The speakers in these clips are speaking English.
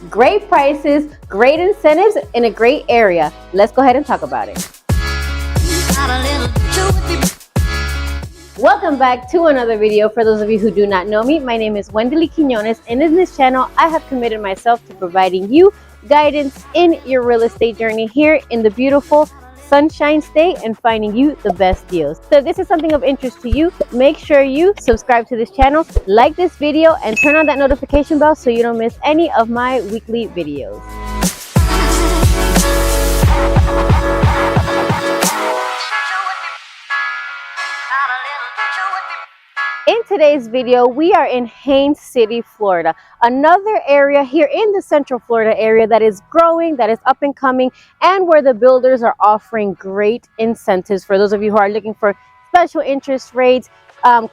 Great prices, great incentives in a great area. Let's go ahead and talk about it. Welcome back to another video. For those of you who do not know me, my name is Wendely Quinones, and in this channel I have committed myself to providing you guidance in your real estate journey here in the beautiful Sunshine State and finding you the best deals. So if this is something of interest to you, make sure you subscribe to this channel, like this video, and turn on that notification bell so you don't miss any of my weekly videos. In today's video, we are in Haines City, Florida, another area here in the Central Florida area that is growing, that is up and coming, and where the builders are offering great incentives for those of you who are looking for special interest rates,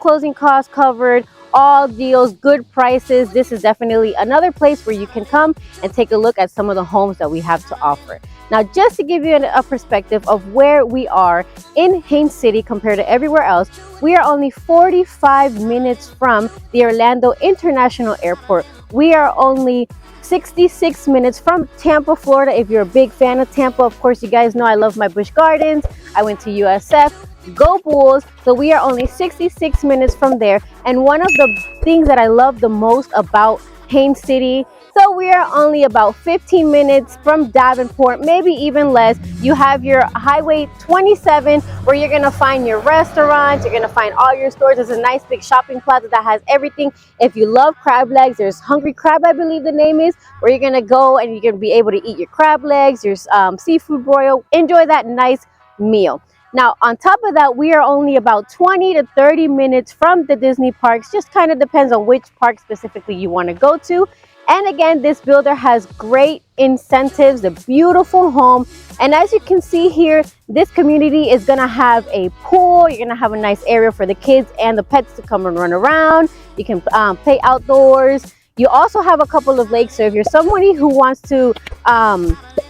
closing costs covered, all deals, good prices. This is definitely another place where you can come and take a look at some of the homes that we have to offer. Now, just to give you a perspective of where we are in Haines City compared to everywhere else, we are only 45 minutes from the Orlando International Airport. We are only 66 minutes from Tampa, Florida. If you're a big fan of Tampa, of course, you guys know I love my Busch Gardens. I went to USF. Go Bulls. So we are only 66 minutes from there. And one of the things that I love the most about Haines City, so we are only about 15 minutes from Davenport, maybe even less. You have your Highway 27 where you're gonna find your restaurants, you're gonna find all your stores. There's a nice big shopping plaza that has everything. If you love crab legs, there's Hungry Crab, I believe the name is, where you're gonna go and you're gonna be able to eat your crab legs, your seafood broil, enjoy that nice meal. Now, on top of that, we are only about 20 to 30 minutes from the Disney parks. Just kind of depends on which park specifically you want to go to. And again, this builder has great incentives, a beautiful home. And as you can see here, this community is going to have a pool. You're going to have a nice area for the kids and the pets to come and run around. You can play outdoors. You also have a couple of lakes. So if you're somebody who wants to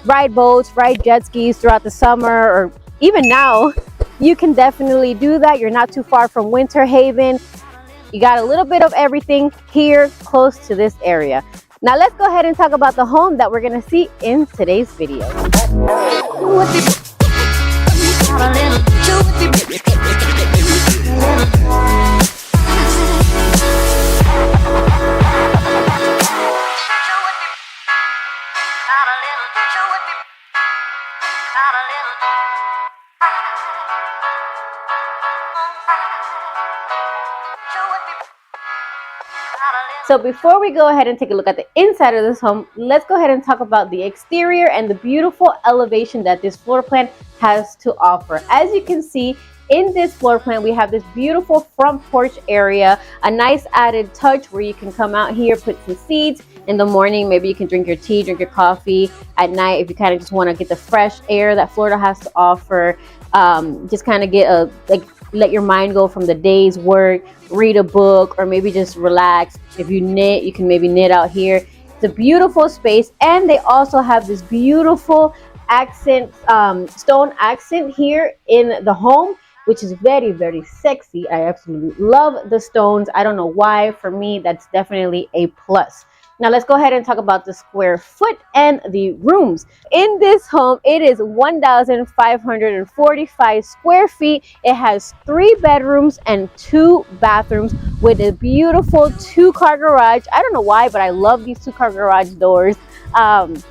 ride boats, ride jet skis throughout the summer, or even now, you can definitely do that. You're not too far from Winter Haven. You got a little bit of everything here close to this area. Now let's go ahead and talk about the home that we're going to see in today's video. So before we go ahead and take a look at the inside of this home, let's go ahead and talk about the exterior and the beautiful elevation that this floor plan has to offer. As you can see, in this floor plan, we have this beautiful front porch area, a nice added touch where you can come out here, put some seats. In the morning, maybe you can drink your tea, drink your coffee. At night, if you kind of just want to get the fresh air that Florida has to offer, just kind of get let your mind go from the day's work, read a book, or maybe just relax. If you knit, you can maybe knit out here. It's a beautiful space, and they also have this beautiful accent, stone accent here in the home, which is very, very sexy. I absolutely love the stones. I don't know why. For me, that's definitely a plus. Now let's go ahead and talk about the square foot and the rooms. In this home, it is 1,545 square feet. It has 3 bedrooms and 2 bathrooms with a beautiful 2-car garage. I don't know why, but I love these 2-car garage doors. But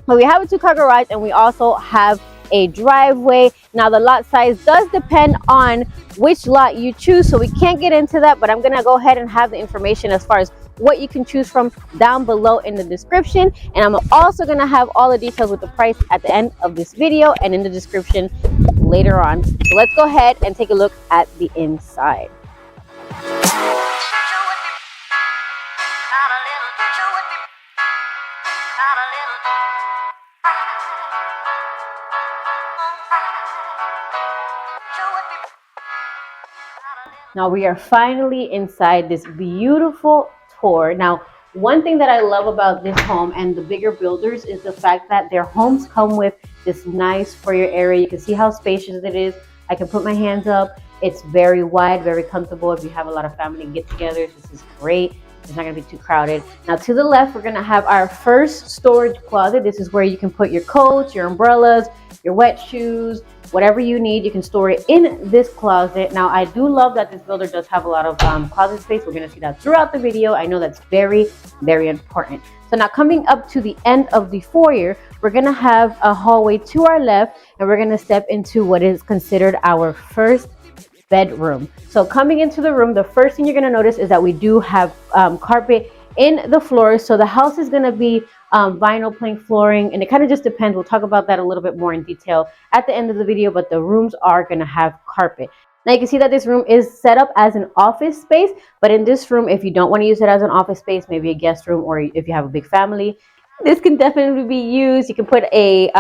we have a 2-car garage, and we also have a driveway. Now the lot size does depend on which lot you choose, so we can't get into that, but I'm gonna go ahead and have the information as far as what you can choose from down below in the description, and I'm also gonna have all the details with the price at the end of this video and in the description later on. So let's go ahead and take a look at the inside. Now we are finally inside this beautiful tour. Now, One thing that I love about this home and the bigger builders is the fact that their homes come with this nice foyer area. You can see how spacious it is. I can put my hands up. It's very wide, very comfortable. If you have a lot of family get-togethers, this is great. It's not gonna be too crowded. Now to the left, we're gonna have our first storage closet. This is where you can put your coats, your umbrellas, your wet shoes, whatever you need. You can store it in this closet. Now I do love that this builder does have a lot of closet space. We're gonna see that throughout the video. I know that's very, very important. So now coming up to the end of the foyer, we're gonna have a hallway to our left, and we're gonna step into what is considered our first bedroom. So coming into the room, the first thing you're going to notice is that we do have carpet in the floors. So the house is going to be vinyl plank flooring, and it kind of just depends. We'll talk about that a little bit more in detail at the end of the video, but the rooms are going to have carpet. Now you can see that this room is set up as an office space, but in this room, if you don't want to use it as an office space, maybe a guest room, or if you have a big family, this can definitely be used. You can put a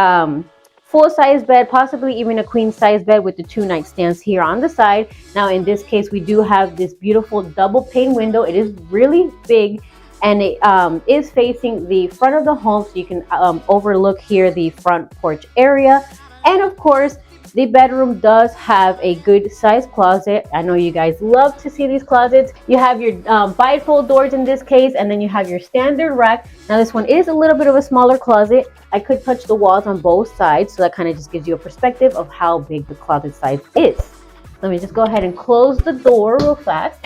full-size bed, possibly even a queen-size bed with the 2 nightstands here on the side. Now in this case, we do have this beautiful double pane window. It is really big, and it is facing the front of the home, so you can overlook here the front porch area. And of course, the bedroom does have a good size closet. I know you guys love to see these closets. You have your bifold doors in this case, and then you have your standard rack. Now this one is a little bit of a smaller closet. I could touch the walls on both sides, so that kind of just gives you a perspective of how big the closet size is. Let me just go ahead and close the door real fast.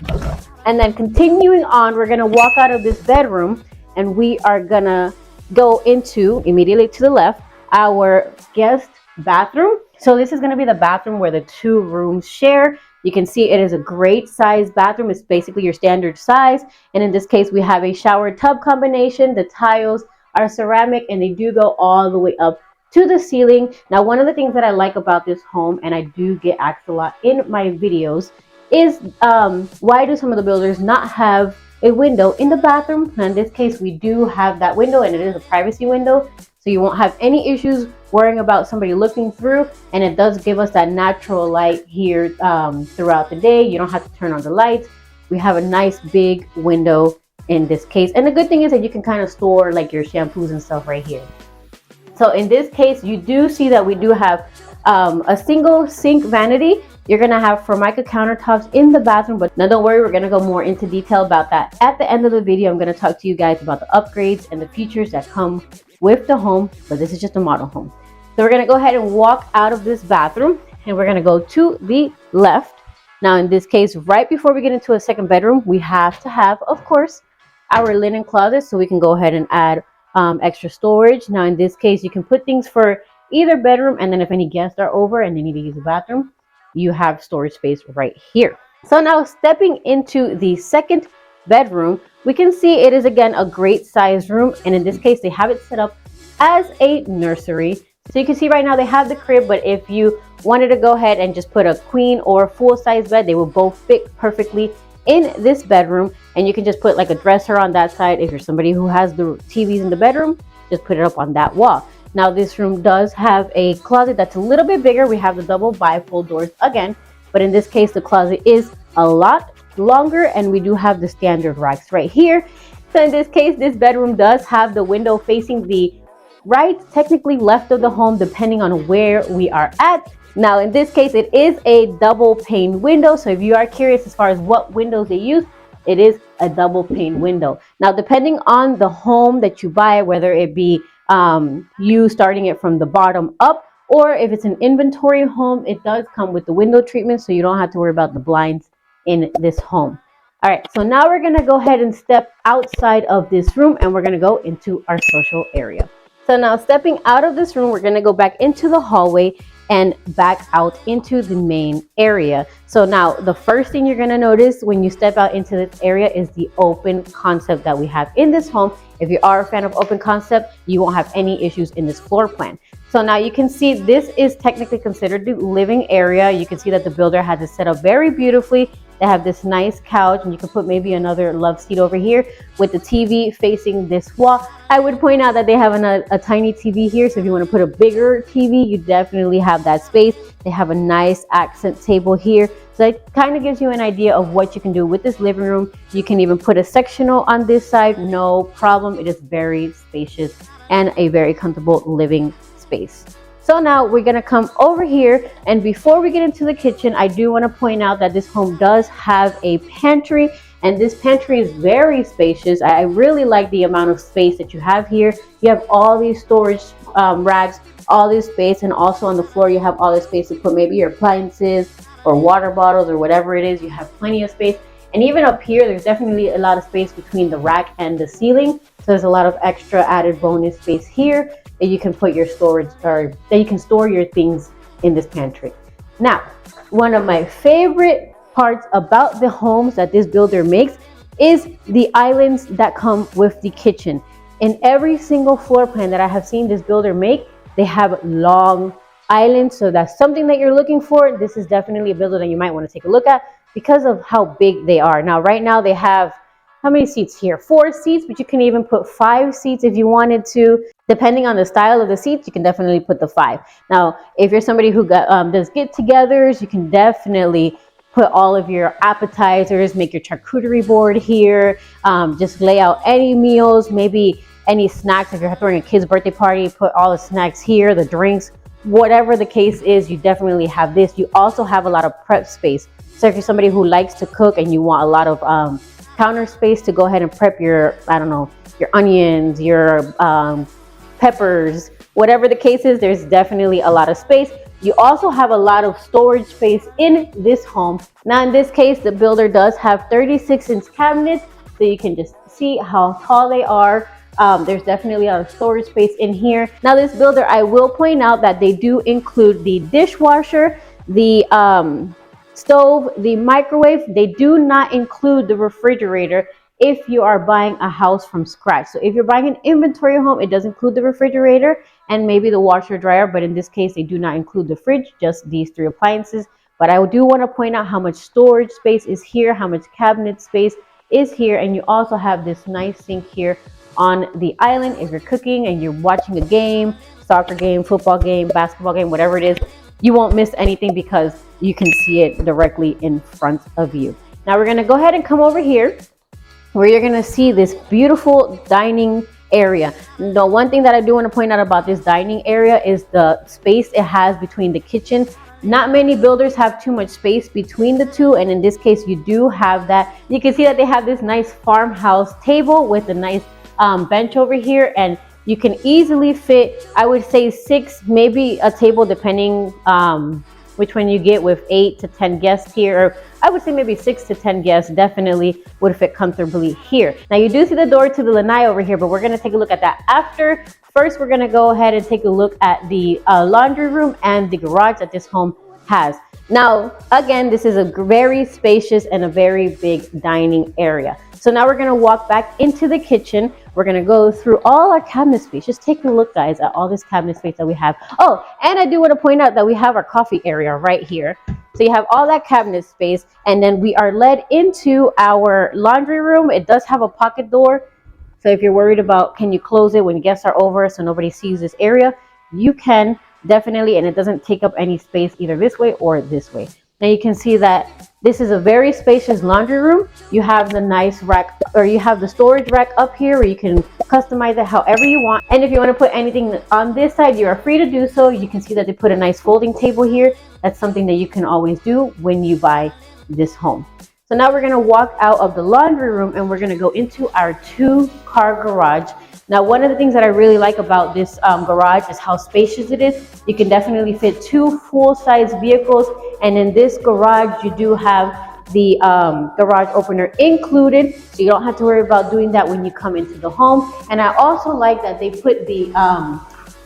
And then continuing on, we're gonna walk out of this bedroom, and we are gonna go into, immediately to the left, our guest bathroom. So this is going to be the bathroom where the 2 rooms share. You can see it is a great size bathroom. It's basically your standard size. And in this case, we have a shower tub combination. The tiles are ceramic, and they do go all the way up to the ceiling. Now, one of the things that I like about this home, and I do get asked a lot in my videos, is why do some of the builders not have a window in the bathroom? And in this case, we do have that window, and it is a privacy window. So you won't have any issues worrying about somebody looking through, and it does give us that natural light here throughout the day. You don't have to turn on the lights. We have a nice big window in this case, and the good thing is that you can kind of store like your shampoos and stuff right here. So in this case, you do see that we do have a single sink vanity. You're gonna have Formica countertops in the bathroom, but now don't worry, we're gonna go more into detail about that at the end of the video. I'm gonna talk to you guys about the upgrades and the features that come with the home, but this is just a model home. So we're gonna go ahead and walk out of this bathroom, and we're gonna go to the left. Now in this case, right before we get into a second bedroom, we have to have, of course, our linen closet, so we can go ahead and add extra storage. Now in this case, you can put things for either bedroom, and then if any guests are over and they need to use the bathroom, you have storage space right here. So now stepping into the second bedroom, we can see it is again a great size room, and in this case they have it set up as a nursery. So you can see right now they have the crib, but if you wanted to go ahead and just put a queen or full-size bed, they will both fit perfectly in this bedroom. And you can just put like a dresser on that side. If you're somebody who has the TVs in the bedroom, just put it up on that wall. Now this room does have a closet that's a little bit bigger. We have the double bifold doors again, but in this case the closet is a lot longer, and we do have the standard racks right here. So in this case, this bedroom does have the window facing the right, technically left of the home, depending on where we are at. Now in this case, it is a double pane window. So if you are curious as far as what windows they use, it is a double pane window. Now depending on the home that you buy, whether it be you starting it from the bottom up, or if it's an inventory home, it does come with the window treatment, so you don't have to worry about the blinds in this home. All right, so now we're gonna go ahead and step outside of this room, and we're gonna go into our social area. So now stepping out of this room, we're gonna go back into the hallway and back out into the main area. So now the first thing you're gonna notice when you step out into this area is the open concept that we have in this home. If you are a fan of open concept, you won't have any issues in this floor plan. So now you can see this is technically considered the living area. You can see that the builder has it set up very beautifully. They have this nice couch, and you can put maybe another love seat over here with the TV facing this wall. I would point out that they have a tiny TV here, so if you want to put a bigger TV, you definitely have that space. They have a nice accent table here. So that kind of gives you an idea of what you can do with this living room. You can even put a sectional on this side, no problem. It is very spacious and a very comfortable living space. So now we're gonna come over here, and before we get into the kitchen, I do want to point out that this home does have a pantry, and this pantry is very spacious. I really like the amount of space that you have here. You have all these storage racks, all this space, and also on the floor you have all this space to put maybe your appliances or water bottles or whatever it is. You have plenty of space. And even up here, there's definitely a lot of space between the rack and the ceiling. So there's a lot of extra added bonus space here that you can put your storage, or that you can store your things in this pantry. Now, one of my favorite parts about the homes that this builder makes is the islands that come with the kitchen. In every single floor plan that I have seen this builder make, they have long islands. So that's something that you're looking for. This is definitely a builder that you might want to take a look at because of how big they are. Now, right now they have, how many seats here? 4 seats, but you can even put 5 seats if you wanted to. Depending on the style of the seats, you can definitely put the 5. Now, if you're somebody who does get-togethers, you can definitely put all of your appetizers, make your charcuterie board here, just lay out any meals, maybe any snacks. If you're throwing a kid's birthday party, put all the snacks here, the drinks, whatever the case is, you definitely have this. You also have a lot of prep space. So if you're somebody who likes to cook and you want a lot of counter space to go ahead and prep your, I don't know, your onions, your peppers, whatever the case is, there's definitely a lot of space. You also have a lot of storage space in this home. Now, in this case, the builder does have 36-inch cabinets, so you can just see how tall they are. There's definitely a lot of storage space in here. Now, this builder, I will point out that they do include the dishwasher, the stove, the microwave. They do not include the refrigerator if you are buying a house from scratch. So if you're buying an inventory home, it does include the refrigerator and maybe the washer dryer, but in this case, they do not include the fridge, just these 3 appliances. But I do want to point out how much storage space is here, how much cabinet space is here, and you also have this nice sink here on the island. If you're cooking and you're watching a game, soccer game, football game, basketball game, whatever it is, you won't miss anything because you can see it directly in front of you. Now we're going to go ahead and come over here where you're going to see this beautiful dining area. The one thing that I do want to point out about this dining area is the space it has between the kitchen. Not many builders have too much space between the two, and in this case you do have that. You can see that they have this nice farmhouse table with a nice bench over here, and you can easily fit, I would say 6, maybe a table depending which one you get, with 8 to 10 guests here, or I would say maybe 6 to 10 guests definitely would fit comfortably here. Now you do see the door to the lanai over here, but we're going to take a look at that after. First, we're going to go ahead and take a look at the laundry room and the garage that this home has. Now, again, this is a very spacious and a very big dining area. So now we're going to walk back into the kitchen. We're going to go through all our cabinet space. Just take a look, guys, at all this cabinet space that we have. Oh, and I do want to point out that we have our coffee area right here. So you have all that cabinet space, and then we are led into our laundry room. It does have a pocket door. So if you're worried about can you close it when guests are over so nobody sees this area, you can definitely, and it doesn't take up any space either this way or this way. Now you can see that this is a very spacious laundry room. You have the nice rack, or you have the storage rack up here where you can customize it however you want. And if you want to put anything on this side, you are free to do so. You can see that they put a nice folding table here. That's something that you can always do when you buy this home. So now we're going to walk out of the laundry room and we're going to go into our 2-car garage. Now, one of the things that I really like about this garage is how spacious it is. You can definitely fit 2 full-size vehicles. And in this garage, you do have the garage opener included. So you don't have to worry about doing that when you come into the home. And I also like that they put the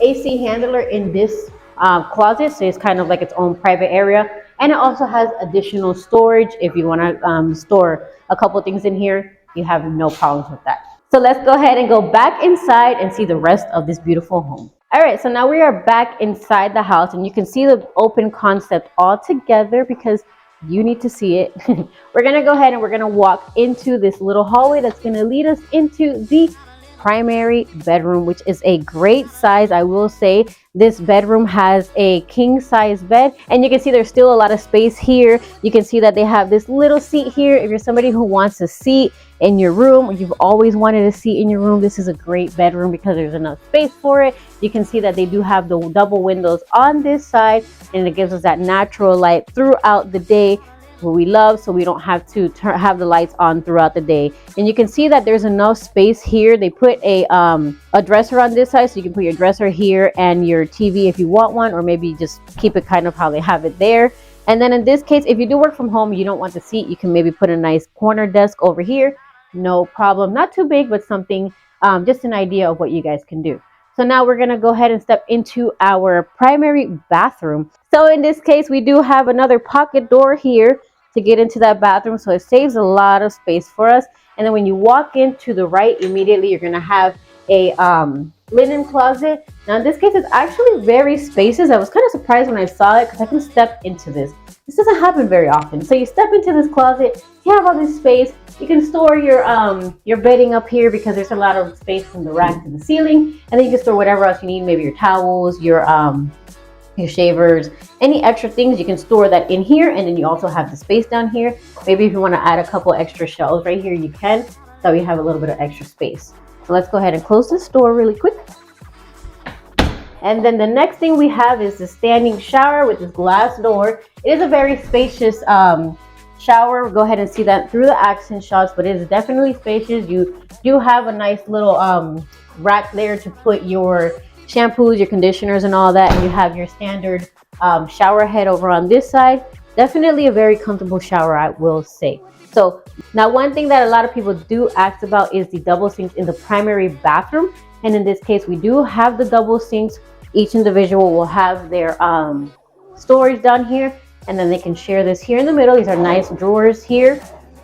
AC handler in this closet. So it's kind of like its own private area. And it also has additional storage. If you want to store a couple things in here, you have no problems with that. So let's go ahead and go back inside and see the rest of this beautiful home. All right, so now we are back inside the house, and you can see the open concept all together because you need to see it. We're going to go ahead and we're going to walk into this little hallway that's going to lead us into the primary bedroom, which is a great size. I will say this bedroom has a king size bed, and you can see there's still a lot of space here. You can see that they have this little seat here. If you're somebody who wants a seat in your room, or you've always wanted a seat in your room, this is a great bedroom because there's enough space for it. You can see that they do have the double windows on this side, and it gives us that natural light throughout the day, what we love, so we don't have to have the lights on throughout the day. And you can see that there's enough space here. They put a dresser on this side, so you can put your dresser here and your TV if you want one, or maybe just keep it kind of how they have it there. And then in this case, if you do work from home, you don't want the seat, you can maybe put a nice corner desk over here. No problem. Not too big, but something, just an idea of what you guys can do. So now we're going to go ahead and step into our primary bathroom. So in this case, we do have another pocket door here to get into that bathroom. So it saves a lot of space for us. And then when you walk in to the right, immediately you're going to have a linen closet. Now in this case, it's actually very spacious. I was kind of surprised when I saw it because I can step into this. This doesn't happen very often. So you step into this closet, you have all this space. You can store your bedding up here because there's a lot of space from the rack to the ceiling. And then you can store whatever else you need, maybe your towels, your shavers, any extra things, you can store that in here. And then you also have the space down here. Maybe if you want to add a couple extra shelves right here, you can. So we have a little bit of extra space. So let's go ahead and close this door really quick. And then the next thing we have is the standing shower with this glass door. It is a very spacious shower. Go ahead and see that through the accent shots, but it is definitely spacious. You do have a nice little rack there to put your shampoos, your conditioners, and all that. And you have your standard shower head over on this side. Definitely a very comfortable shower, I will say. So now one thing that a lot of people do ask about is the double sinks in the primary bathroom. And in this case, we do have the double sinks. Each individual will have their storage down here, and then they can share this here in the middle. These are nice drawers here,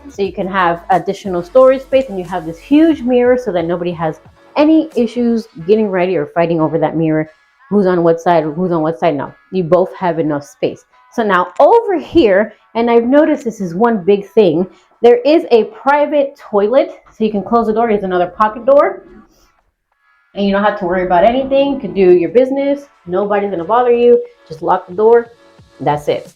so you can have additional storage space, and you have this huge mirror so that nobody has any issues getting ready or fighting over that mirror. Who's on what side or who's on what side? No, you both have enough space. So now over here, and I've noticed this is one big thing, there is a private toilet, so you can close the door. Here's another pocket door. And you don't have to worry about anything. You can do your business. Nobody's going to bother you. Just lock the door. That's it.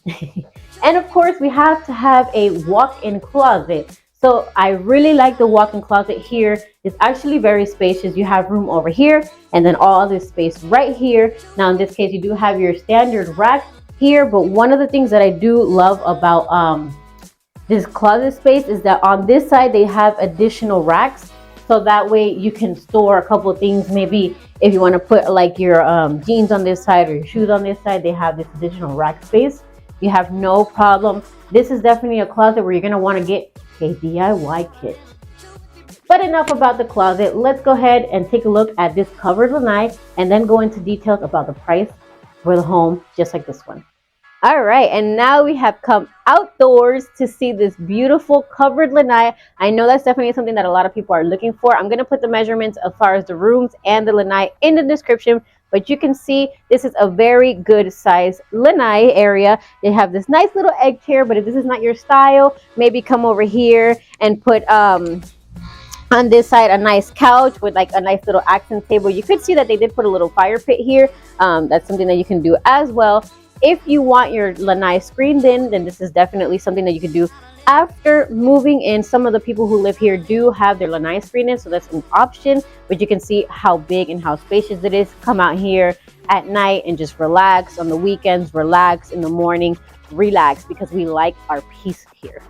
And of course, we have to have a walk-in closet. So I really like the walk-in closet here. It's actually very spacious. You have room over here and then all this space right here. Now, in this case, you do have your standard rack here. But one of the things that I do love about this closet space is that on this side, they have additional racks. So that way you can store a couple of things. Maybe if you want to put like your jeans on this side or your shoes on this side, they have this additional rack space. You have no problem. This is definitely a closet where you're going to want to get a DIY kit. But enough about the closet. Let's go ahead and take a look at this covered lanai and then go into details about the price for the home, just like this one. All right, and now we have come outdoors to see this beautiful covered lanai. I know that's definitely something that a lot of people are looking for. I'm going to put the measurements as far as the rooms and the lanai in the description, but you can see this is a very good size lanai area. They have this nice little egg chair, but if this is not your style, maybe come over here and put on this side a nice couch with like a nice little accent table. You could see that they did put a little fire pit here. That's something that you can do as well. If you want your lanai screened in, then this is definitely something that you can do after moving in. Some of the people who live here do have their lanai screened in, so that's an option. But you can see how big and how spacious it is. Come out here at night and just relax. On the weekends, relax. In the morning, relax, because we like our peace here.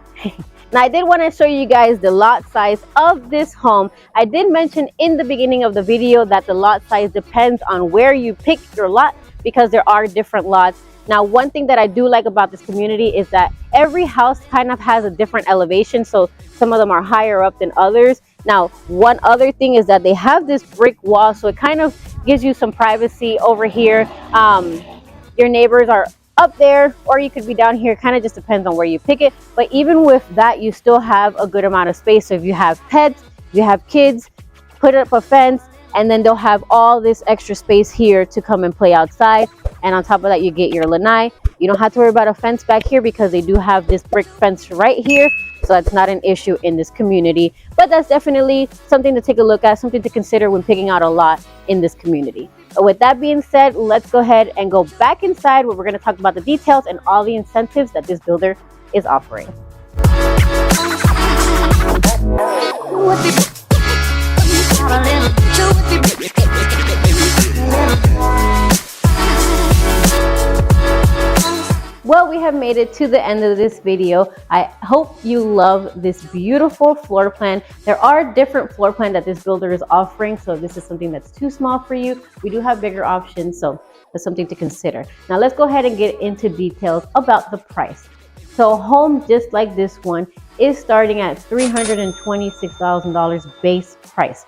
Now, I did want to show you guys the lot size of this home. I did mention in the beginning of the video that the lot size depends on where you pick your lot, because there are different lots. Now, one thing that I do like about this community is that every house kind of has a different elevation. So some of them are higher up than others. Now, one other thing is that they have this brick wall, so it kind of gives you some privacy over here. Your neighbors are up there, or you could be down here. Kind of just depends on where you pick it. But even with that, you still have a good amount of space. So if you have pets, if you have kids, put up a fence, and then they'll have all this extra space here to come and play outside. And on top of that, you get your lanai. You don't have to worry about a fence back here because they do have this brick fence right here. So that's not an issue in this community, but that's definitely something to take a look at, something to consider when picking out a lot in this community. With that being said, let's go ahead and go back inside where we're going to talk about the details and all the incentives that this builder is offering. Well, we have made it to the end of this video. I hope you love this beautiful floor plan. There are different floor plans that this builder is offering, so if this is something that's too small for you, we do have bigger options, so that's something to consider. Now let's go ahead and get into details about the price. So a home just like this one is starting at $326,000 base price.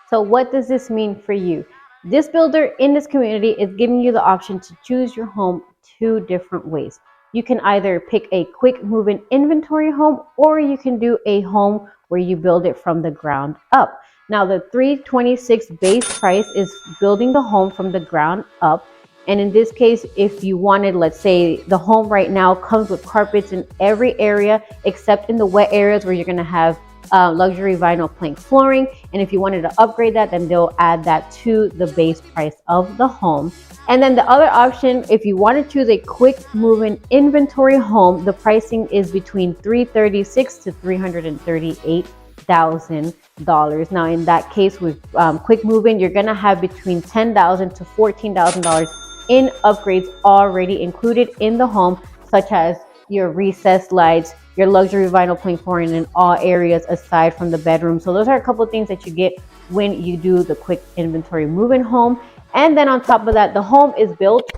So what does this mean for you? This builder in this community is giving you the option to choose your home two different ways. You can either pick a quick move-in inventory home, or you can do a home where you build it from the ground up. Now the $326,000 base price is building the home from the ground up. And in this case, if you wanted, let's say the home right now comes with carpets in every area except in the wet areas where you're going to have luxury vinyl plank flooring. And if you wanted to upgrade that, then they'll add that to the base price of the home. And then the other option, if you want to choose a quick move-in inventory home, the pricing is between $336,000 to $338,000. Now in that case, with quick move-in, you're going to have between $10,000 to $14,000 in upgrades already included in the home, such as your recessed lights, your luxury vinyl plank flooring in all areas aside from the bedroom. So those are a couple of things that you get when you do the quick inventory move-in home. And then on top of that, the home is built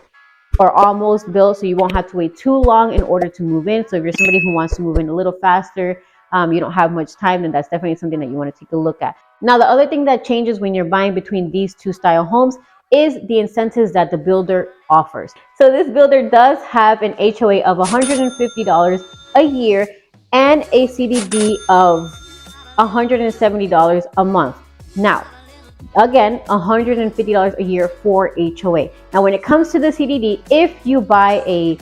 or almost built, so you won't have to wait too long in order to move in. So if you're somebody who wants to move in a little faster, you don't have much time, then that's definitely something that you want to take a look at. Now, the other thing that changes when you're buying between these two style homes is the incentives that the builder offers. So this builder does have an HOA of $150 a year and a CDD of $170 a month. Now, again, $150 a year for HOA. Now, when it comes to the CDD, if you buy a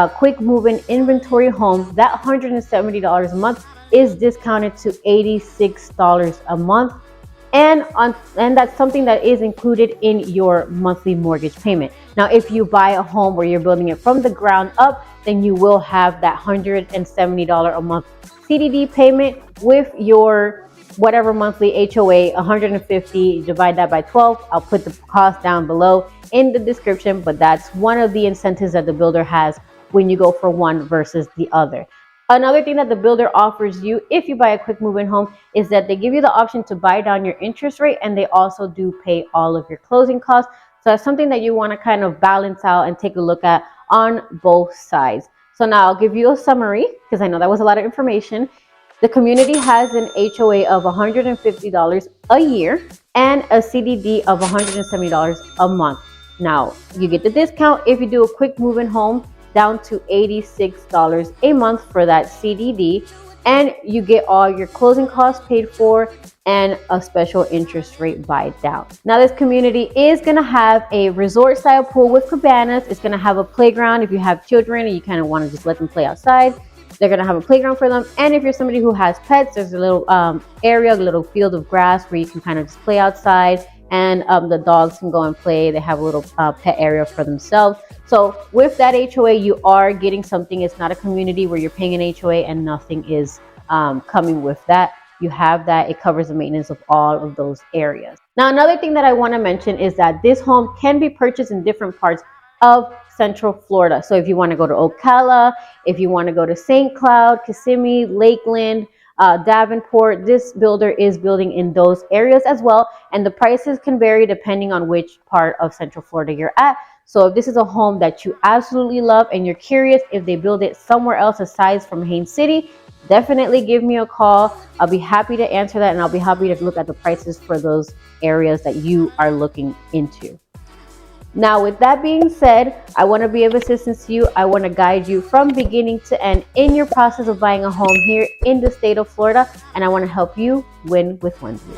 quick move-in inventory home, that $170 a month is discounted to $86 a month. And that's something that is included in your monthly mortgage payment. Now, if you buy a home where you're building it from the ground up, then you will have that $170 a month CDD payment with your whatever monthly HOA, 150, divide that by 12. I'll put the cost down below in the description, but that's one of the incentives that the builder has when you go for one versus the other. Another thing that the builder offers you if you buy a quick move-in home is that they give you the option to buy down your interest rate, and they also do pay all of your closing costs. So that's something that you want to kind of balance out and take a look at on both sides. So now I'll give you a summary because I know that was a lot of information. The community has an HOA of $150 a year and a CDD of $170 a month. Now, you get the discount if you do a quick move-in home down to $86 a month for that CDD, and you get all your closing costs paid for and a special interest rate buy down. Now, this community is going to have a resort style pool with cabanas. It's going to have a playground if you have children and you kind of want to just let them play outside. They're going to have a playground for them. And if you're somebody who has pets, there's a little area, a little field of grass where you can kind of just play outside, and the dogs can go and play. They have a little pet area for themselves. So with that HOA, you are getting something. It's not a community where you're paying an HOA and nothing is coming with that. You have that. It covers the maintenance of all of those areas. Now, another thing that I want to mention is that this home can be purchased in different parts of Central Florida. So if you want to go to Ocala, if you want to go to St. Cloud, Kissimmee, Lakeland, Davenport, this builder is building in those areas as well. And the prices can vary depending on which part of Central Florida you're at. So if this is a home that you absolutely love and you're curious if they build it somewhere else aside from Haines City, definitely give me a call. I'll be happy to answer that, and I'll be happy to look at the prices for those areas that you are looking into. Now, with that being said, I want to be of assistance to you. I want to guide you from beginning to end in your process of buying a home here in the state of Florida, and I want to help you win with Wednesday.